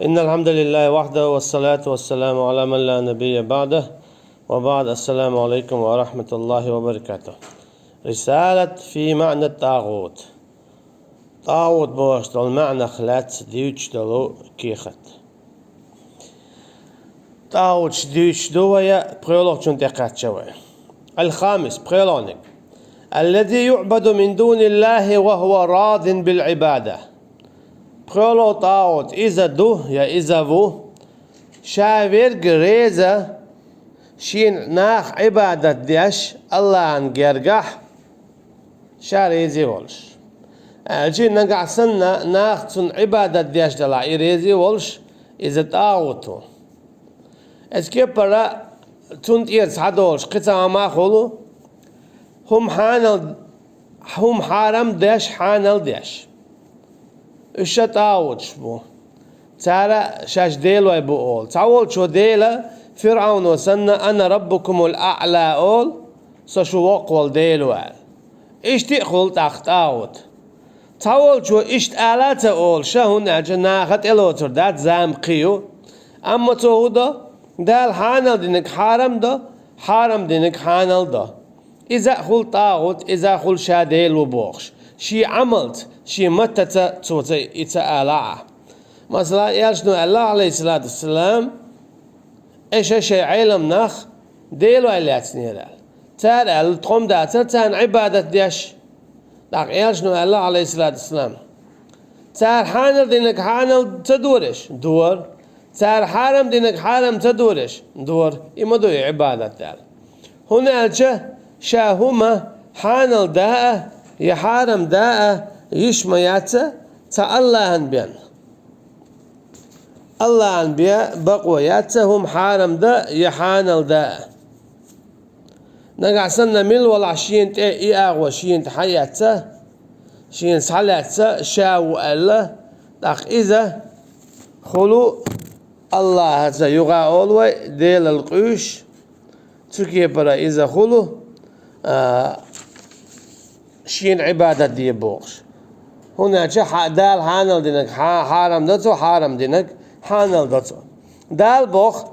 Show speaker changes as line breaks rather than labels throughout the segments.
إن الحمد لله وحده والصلاة والسلام على من لا نبي بعده وبعد. السلام عليكم ورحمة الله وبركاته. رسالة في معنى الطاغوت. طاغوت بوش دول معنى خلات ديوش دلو كيخت طاغوت ديوش دوية بريولوغ جنتقات شوي. الخامس بريولونيك الذي يعبد من دون الله وهو راض بالعبادة. بريولو طاغوت إذا دو يا إذا فو شاوير جريزة شين ناخ عبادة ديش الله ان جرجح شاريزي ولش الجين نقع سنة ناخ تن عبادة ديش دلا إيريزي ولش إذا طاغوتو اسكي برا تن إيرس حدولش قطع ما خلو هم حرام ديش حانل ديش إيش طاغوتش بو تارا شاش ديل ويبو أول تعول شو ديلا فرعون وسنة أنا ربكم الأعلى أول سشو وقول ديل وال إيش تأخل تاخطاوت تعول شو إيش تآلات أول شهون أجناخت إلوتر دات زام قيو أما تودا دال حانل دينك حرام دينك حانل دا إذا خل طاغوت إذا خل شاديل وبوخش شي عملت شي متى توتي إتآلع مثلا يشنو الله عليه الصلاة والسلام إيش شيء علم نخ ديلو عليات نيرال تار تقوم داتا تان عبادة ديش لك يشنو الله عليه الصلاة والسلام تار حانل دينك حانل تدورش دور تار حرم دينك حرم تدورش دور إما دوي عبادة تار هنا الجه شاهما حانل داء يحارم داء يشمياته تا الله بين الله أنبياء بقوياتهم حارم دا يحانل دا نقع سنة مل ولا شين إياغ وشين حياته شين صلاته شاو الله لك إذا خلو الله هذا يغا أولوي ديل القيوش تكي برا إذا خلو شين عبادة دي بوغش هنا دال حانل دينك حارم دتو حارم دينك حانل دتو دال بوخ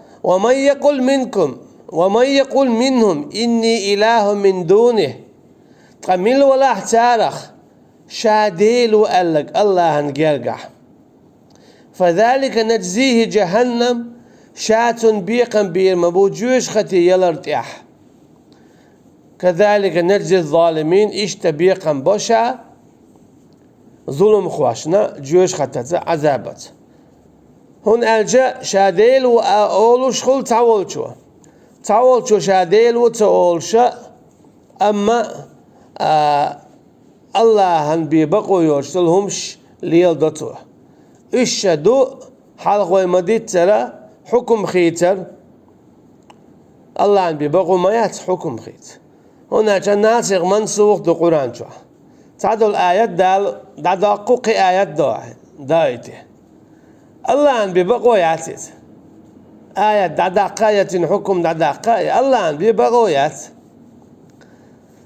ومن يقول منهم إني إله من دونه تقمل ولا احتارخ شاديل وقالك الله هنجرجح فذلك نجزيه جهنم شات بيقا بير مبوجوش ختي يلرتيح كذلك نجزي الظالمين إيش تبيقا بوشا ظلم خواشنا جوش ختت عذابت هون ألجا شاديل وأولوش خل تعول شو شاديل وتقولش أما الله هن بيبقوا يرسلهمش ليلدتوه إيش دو حلقوا مديت ترى حكم خيتر الله هن بيبقوا ما يات حكم خيت هنا كان ناسخ منسوخ دو قرآن شو تعدل آيات دقوق آيات دايته الله أن بيبقوا ياتيت آيات دقاية حكم دقاية الله أن بيبقوا يات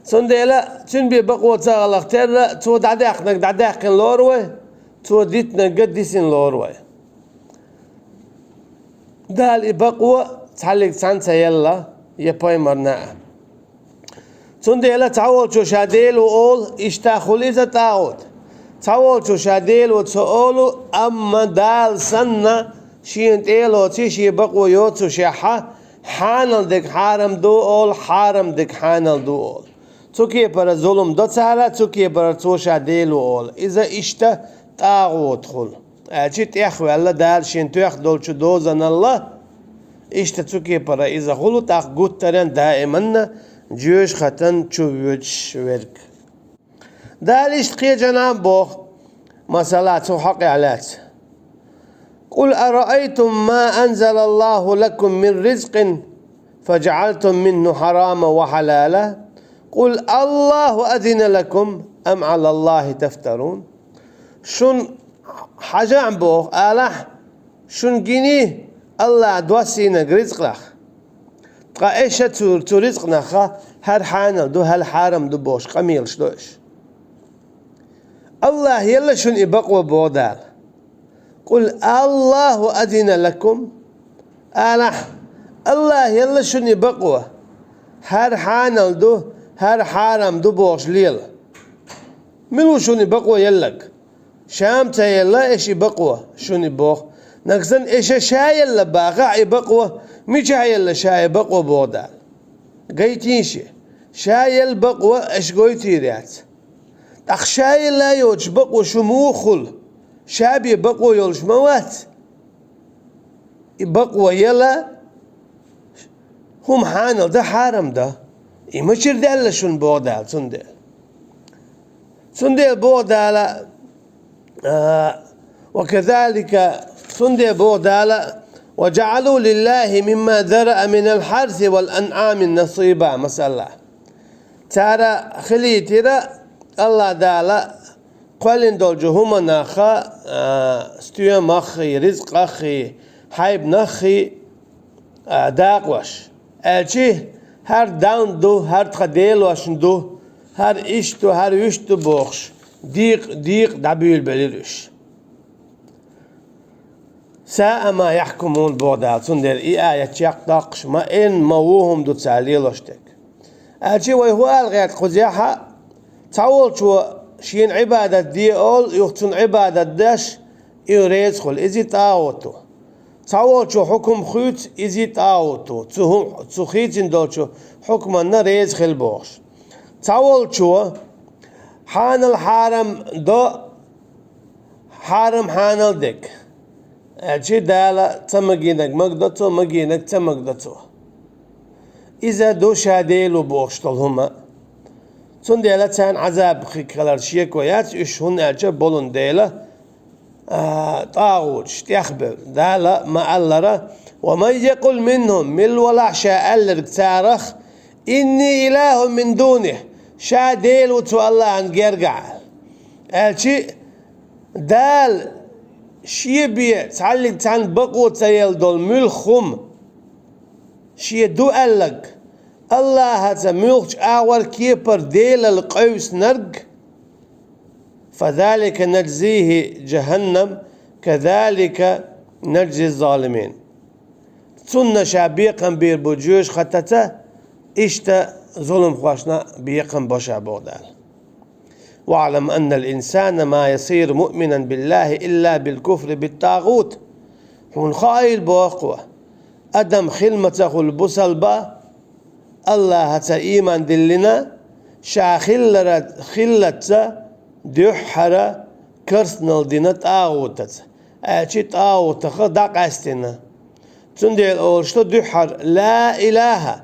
سندلا تن بيبقوا تغلق ترى تو دقاق لوروي تو ديتنا قديسين لوروي دال يبقوا تعلق سانتا يلا يباي مرنا سندلا تعول شو شاديل وقول اشتاخولي زتاود تعول شو شاديل وتقولوا أما دال سنة شين تيلو تيشي بقوا يوتو شيحة حانل دك حارم دو أول حارم دك حانل دو أول توكي برا ظلم دو تهلا توكي برا تو شاديل وقول إذا اشتا طاغوت خل أجيت إخوة الله دال شين تيخ دول شو دوزن الله اشتا توكي برا إذا خلو تاخ قوت ترين دائما جوش ختن تشوش ورك دالش قي جناب بوخ مسالات وحق علات قل أرأيتم ما أنزل الله لكم من رزق فجعلتم منه حراما وحلالا قل الله أذن لكم أم على الله تفترون شن حاجة بوخ آلح شن جيني الله دوسينك رزق لخ قائشة ترزق نخا هر حانل دو هل حارم دو بوش قميلش دوش الله يلا شن يبقوا بودال قل الله أذن لكم أنا الله يلا شني بقوة هر حانل دو هر حرام دو بوش ليل ملو شني بقوة يلك شام يلا إيشي بقوة شني بوخ نقصن إيش شاي يلا باقع بقوة مش يلا شاي بقوة بودا قيتينشي شاي البقوة إيش قويتي ريات أخشاي لا يوج بقوة شموخل شابي بقوة يولش موات بقوة يلا هم حانل ده حارم ده يمشير ده شون بودال سندل بودال وكذلك سندل بودال وجعلوا لله مما ذرأ من الحرث والأنعام نصيبا مسألة ترى خلي ترى الله دالا قلن دول جهوما ناخا ستيو مخي رزق أخي حيب نخي داقوش الچی هر داون دو هر تخدیل واشن دو هر ایش دو هر ویش دو بخش دیق دبیل بلیرش ساء ما يحكمون بودال سندر آية يقطقش ما إن موهم دو تساليلوشتك الچی وهو الغيت قزيحة تقول شو شين عبادة دي أول يختن عبادة داش يريز خل إزي تاوتو تقول شو حكم خيط إزي تاوتو تخيطين دول شو حكم النريز خل بوش تقول شو حان الحرم دو حرم حان دك الشي دالا تمجينك مقدتو مجينك تمقدتو إذا دو شاديلو بوشتل هما تون ديلا تان عذاب خيكالر شيكويات إش هن ألجا بولون ديلا طاغوت يخبر دالا ما ألرا ومن يقول منهم مل ولا شاء ألرك تارخ إني إله من دونه شاديل وتو الله عن جرقع الشي دال شي بيه تعلق تان بقو تيل دول ملخم شي دو ألك الله هذا ملخ أول كيبر ديل القوس نرق فذلك نجزيه جهنم كذلك نجزي الظالمين سنة شابيقا بير بوجوش خطتا اشتا ظلم خواشنا بيقا بوشا بودال واعلم أن الإنسان ما يصير مؤمنا بالله إلا بالكفر بالطاغوت هون خايل بوقوة أدم خلمته البسل با الله هتا إيمان دلنا شا خلت دحرة كرسنال دينا طاغوتت أشي طاغوت خدق استنا تندل أول شتو دحر لا إله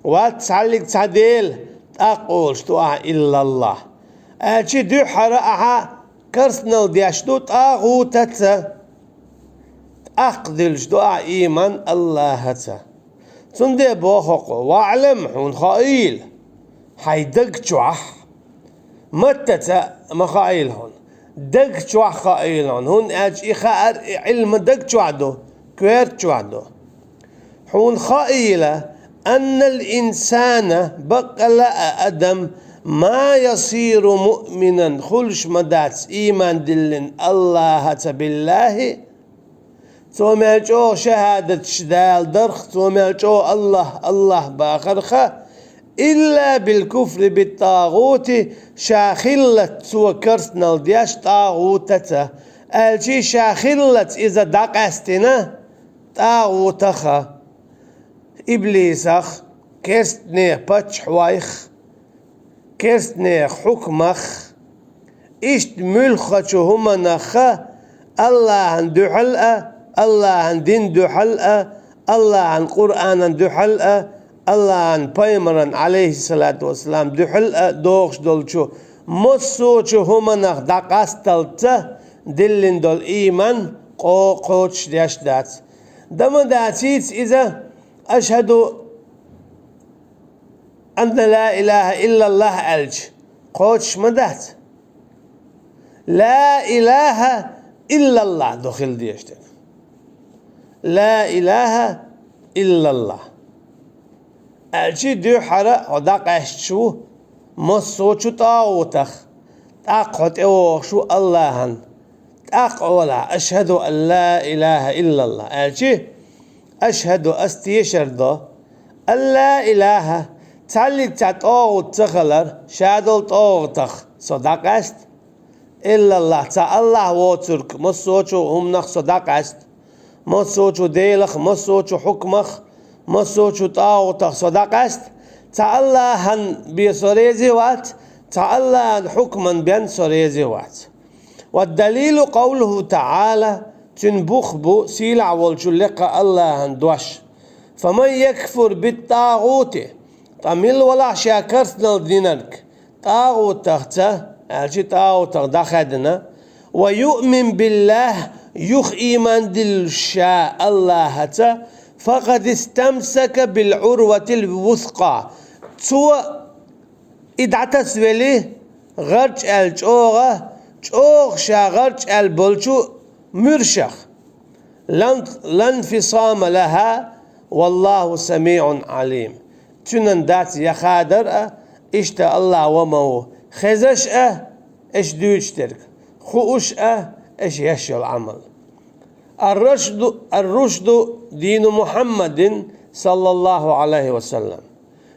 واتسعلق تعديل أقول شتو إلا الله أشي دحر أها كرسنال ديشتو طاغوتت أقدل شتو إيمان الله هتا تندل بوخق واعلم حون خائل حيدق جوح متى مخايل هون دق جوع خايل هون اج إخار علم دق جوعدو كوير جوعدو هون خايلة أن الإنسان بقل أدم ما يصير مؤمنا خلش مدات إيمان دلن الله بالله ثم جو شهادة شدال درخ ثم جو الله باخرخه إلا بالكفر بالطاغوت شاخلة سوى كرسنال دياش طاغوتته الجي شاخلة إذا دقستنا طاغوتخا إبليسخ كرسني باتش حوايخ كرسني حكمخ إشت ملخة هما نخا الله عن دو حلقة الله عن دين دو حلقة الله عن قرآن دو حلقة الله عن بيمرن عليه الصلاة والسلام دو حلقة دوغش دولشو مصوشو هما نخ دقاستلته دلن دول إيمان قوتش ديش دات دم داتيت إذا أشهد أن لا إله إلا الله ألج قوتش مدات لا إله إلا الله دخل ديشتك لا إله إلا الله الشي دو حرا وداق اشتشو مصوشو طاوتخ تاقوت اوشو اللهن أقولا أشهد أن لا إله إلا الله ألشي أشهد أستيشرد أن لا إله تعلق تعطوغ تخلر شادل طوغ تخ صدق است إلا الله تا الله واترك مصوچو هم نخ صدق است مصوچو ديلخ مصوچو حكمخ مصوچو طاغ تخ صدق است تا الله هن بيسوريزي وات تا الله هن حكما بين سوريزي وات والدليل قوله تعالى تنبخبو سيلع والجلق الله هن دوش فمن يكفر بالطاغوت تميل ولا شاكرتنا دينك طاغوت تخته الشي طاغوت دخدنا ويؤمن بالله يخ إيمان دل شاء الله فقد استمسك بالعروة الوثقى تو إدعتس ولي غرج الجوغة جوغ شا غرج البلشو مرشخ لا انفصام لها والله سميع عليم تنن دات يخادر اشتا الله ومو خزش اش دوشترك خوش اش يشي العمل الرشد دين محمد صلى الله عليه وسلم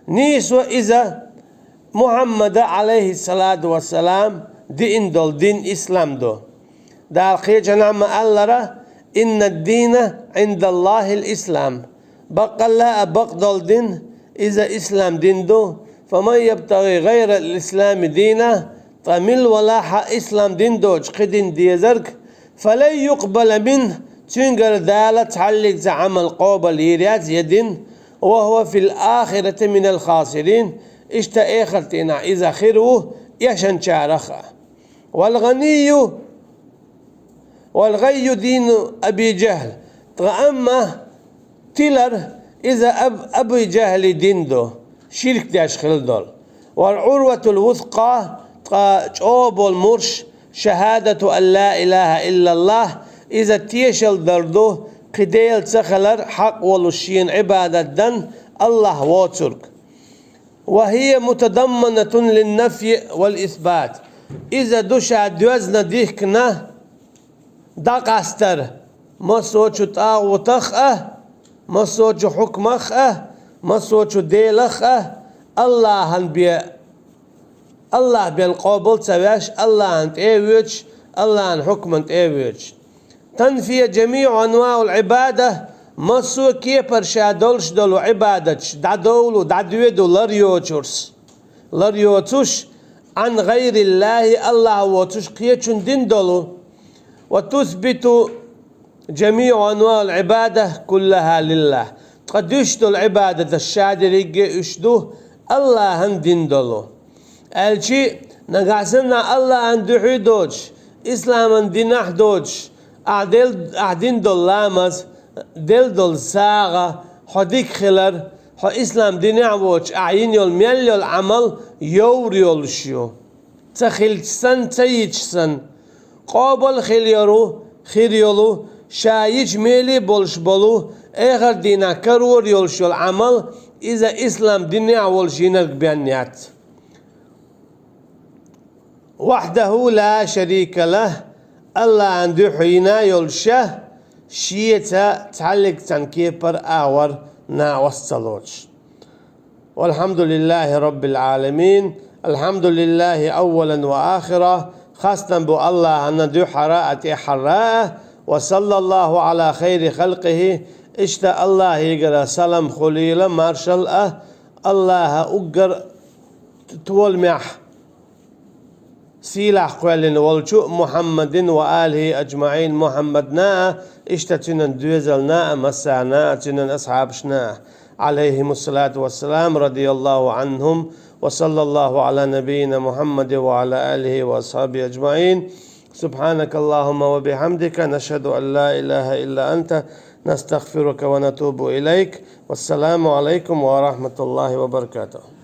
نيسو إذا محمد عليه الصلاة والسلام دين دول دين إسلام دو دال خيجة نعم الله إن الدين عند الله الإسلام بقى لا بقدل دين إذا إسلام دين دو فمن يبتغي غير الإسلام دينه تمل ولا إسلام دين دوج قدين ديزرك فلن يقبل منه تنقل دالة تعلق عمل قوبل يريات يدين وهو في الآخرة من الخاسرين اشتا اخرتنا إذا خيروه يشن شارخه والغي دين أبي جهل أما تلر إذا أبي جهل دين دو شرك داش خل دول والعروة الوثقى جواب المرش شهادة أن لا إله إلا الله إذا تيشل دردو قديل تخلر حق ولشين عبادة دن الله واترك وهي متضمنة للنفي والإثبات إذا دشا دوزنا ديكنا دقاستر ما سوچو طاغوتخ ما سوچو حكمخ ما سوچو ديلخ الله بالقابل سواش الله انت ايوش الله ان حكم انت ايوش تنفي جميع انواع العباده ما سو كي برشادولش دولو عبادتش دادولو دادويدو لريوتوش عن غير الله الله وتش كيچون دين دولو وتثبت جميع انواع العباده كلها لله قد يشتو العباده الشادر يجي اشدو الله هن دين دولو الشي نقاسنا الله عند حدود إسلام عند نحدود أعدين دول لامس دل ساغة حديك خلر ح إسلام دين عوج أعين يول ميل يول عمل يور يول شيو تخيلتسن تيجسن قابل خيريولو شايج ميلي بولش بولو اخر دينا كرور يول شو العمل إذا إسلام دين عوج ينرق بيانيات وحده لا شريك له الله عنده حينا يلشه شيئة تعلق تنكيبر آور نا وصلوش والحمد لله رب العالمين الحمد لله أولا وآخرا خاصة بو الله أن دو حراءة حراء وصلى الله على خير خلقه اشتاء الله يقرأ سلام خليل مارشال الله أقر تول معه سيلح قوالين والشو محمد وآله أجمعين محمدنا اشتتنا دوزلنا مسعنا تنا أصحابشنا عليهم الصلاة والسلام رضي الله عنهم وصلى الله على نبينا محمد وعلى آله وأصحابه أجمعين سبحانك اللهم وبحمدك نشهد أن لا إله إلا أنت نستغفرك ونتوب إليك والسلام عليكم ورحمة الله وبركاته.